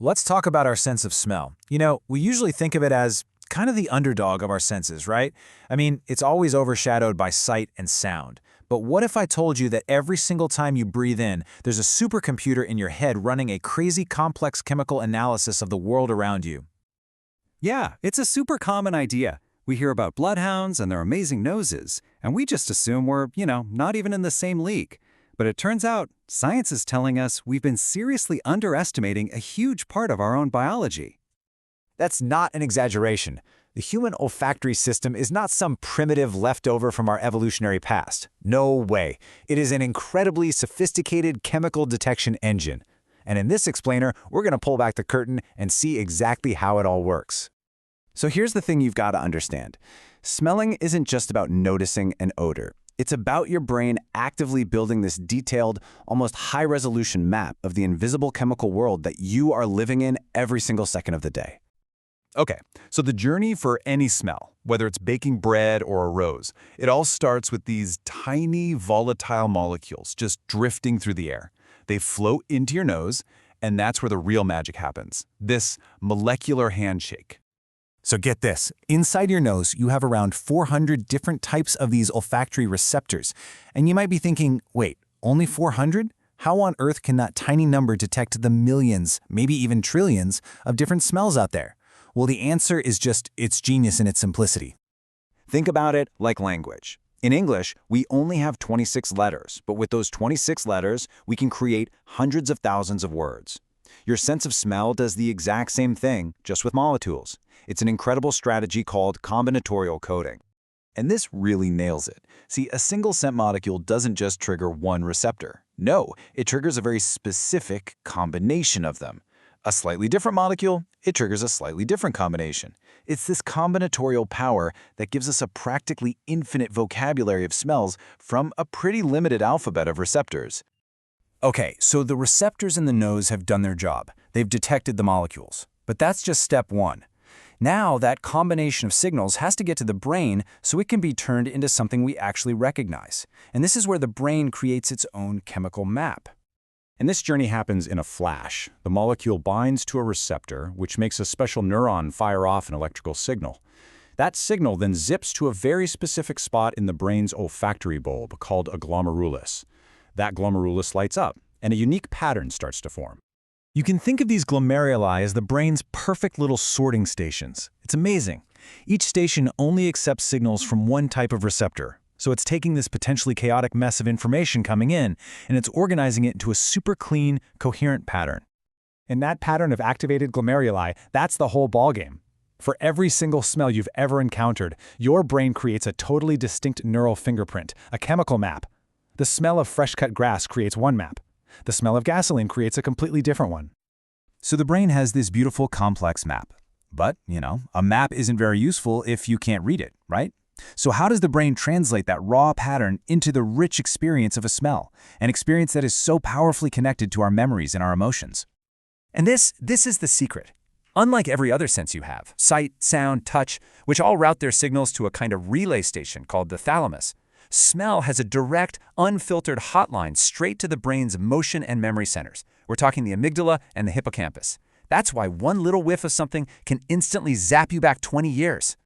let's talk about our sense of smell. We usually think of it as kind of the underdog of our senses, right? I mean, it's always overshadowed by sight and sound. But what if I told you that every single time you breathe in, there's a supercomputer in your head running a crazy complex chemical analysis of the world around you? Yeah, it's a super common idea. We hear about bloodhounds and their amazing noses, and we just assume we're, not even in the same league. But it turns out, science is telling us we've been seriously underestimating a huge part of our own biology. That's not an exaggeration. The human olfactory system is not some primitive leftover from our evolutionary past. No way. It is an incredibly sophisticated chemical detection engine. And in this explainer, we're going to pull back the curtain and see exactly how it all works. So here's the thing you've got to understand. Smelling isn't just about noticing an odor. It's about your brain actively building this detailed, almost high-resolution map of the invisible chemical world that you are living in every single second of the day. Okay, so the journey for any smell, whether it's baking bread or a rose, it all starts with these tiny volatile molecules just drifting through the air. They float into your nose, and that's where the real magic happens, this molecular handshake. So get this, inside your nose, you have around 400 different types of these olfactory receptors. And you might be thinking, wait, only 400? How on earth can that tiny number detect the millions, maybe even trillions, of different smells out there? Well, the answer is just its genius in its simplicity. Think about it like language. In English, we only have 26 letters, but with those 26 letters, we can create hundreds of thousands of words. Your sense of smell does the exact same thing, just with molecules. It's an incredible strategy called combinatorial coding. And this really nails it. See, a single scent molecule doesn't just trigger one receptor. No, it triggers a very specific combination of them. A slightly different molecule, it triggers a slightly different combination. It's this combinatorial power that gives us a practically infinite vocabulary of smells from a pretty limited alphabet of receptors. Okay, so the receptors in the nose have done their job. They've detected the molecules. But that's just step one. Now that combination of signals has to get to the brain so it can be turned into something we actually recognize. And this is where the brain creates its own chemical map. And this journey happens in a flash. The molecule binds to a receptor, which makes a special neuron fire off an electrical signal. That signal then zips to a very specific spot in the brain's olfactory bulb called a glomerulus. That glomerulus lights up, and a unique pattern starts to form. You can think of these glomeruli as the brain's perfect little sorting stations. It's amazing. Each station only accepts signals from one type of receptor. So it's taking this potentially chaotic mess of information coming in, and it's organizing it into a super clean, coherent pattern. And that pattern of activated glomeruli, that's the whole ballgame. For every single smell you've ever encountered, your brain creates a totally distinct neural fingerprint, a chemical map. The smell of fresh-cut grass creates one map. The smell of gasoline creates a completely different one. So the brain has this beautiful, complex map. But, a map isn't very useful if you can't read it, right? So how does the brain translate that raw pattern into the rich experience of a smell, an experience that is so powerfully connected to our memories and our emotions? And this is the secret. Unlike every other sense you have, sight, sound, touch, which all route their signals to a kind of relay station called the thalamus, smell has a direct, unfiltered hotline straight to the brain's emotion and memory centers. We're talking the amygdala and the hippocampus. That's why one little whiff of something can instantly zap you back 20 years.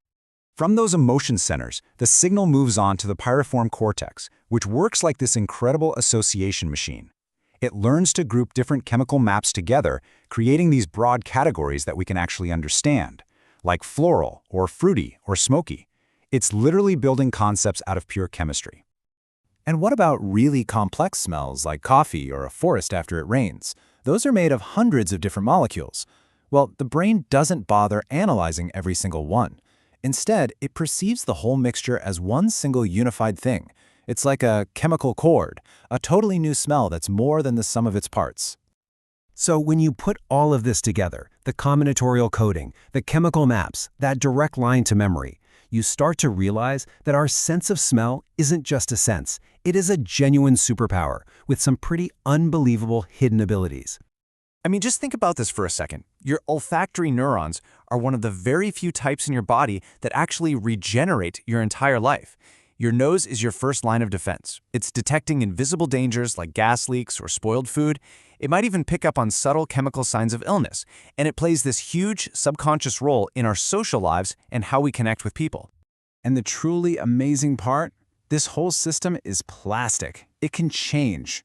From those emotion centers, the signal moves on to the piriform cortex, which works like this incredible association machine. It learns to group different chemical maps together, creating these broad categories that we can actually understand, like floral or fruity or smoky. It's literally building concepts out of pure chemistry. And what about really complex smells like coffee or a forest after it rains? Those are made of hundreds of different molecules. Well, the brain doesn't bother analyzing every single one. Instead, it perceives the whole mixture as one single unified thing. It's like a chemical chord, a totally new smell that's more than the sum of its parts. So when you put all of this together, the combinatorial coding, the chemical maps, that direct line to memory, you start to realize that our sense of smell isn't just a sense. It is a genuine superpower with some pretty unbelievable hidden abilities. I mean, just think about this for a second. Your olfactory neurons are one of the very few types in your body that actually regenerate your entire life. Your nose is your first line of defense. It's detecting invisible dangers like gas leaks or spoiled food. It might even pick up on subtle chemical signs of illness, and it plays this huge subconscious role in our social lives and how we connect with people. And the truly amazing part? This whole system is plastic. It can change.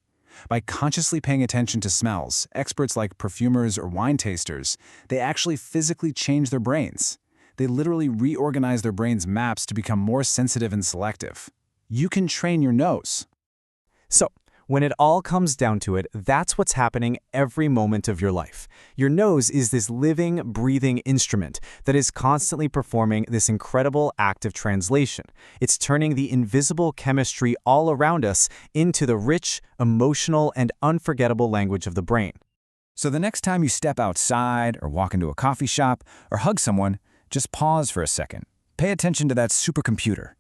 By consciously paying attention to smells, experts like perfumers or wine tasters, they actually physically change their brains. They literally reorganize their brain's maps to become more sensitive and selective. You can train your nose. So, when it all comes down to it, that's what's happening every moment of your life. Your nose is this living, breathing instrument that is constantly performing this incredible act of translation. It's turning the invisible chemistry all around us into the rich, emotional, and unforgettable language of the brain. So the next time you step outside or walk into a coffee shop or hug someone, just pause for a second. Pay attention to that supercomputer.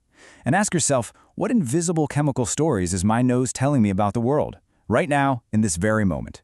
And ask yourself, what invisible chemical stories is my nose telling me about the world, right now, in this very moment?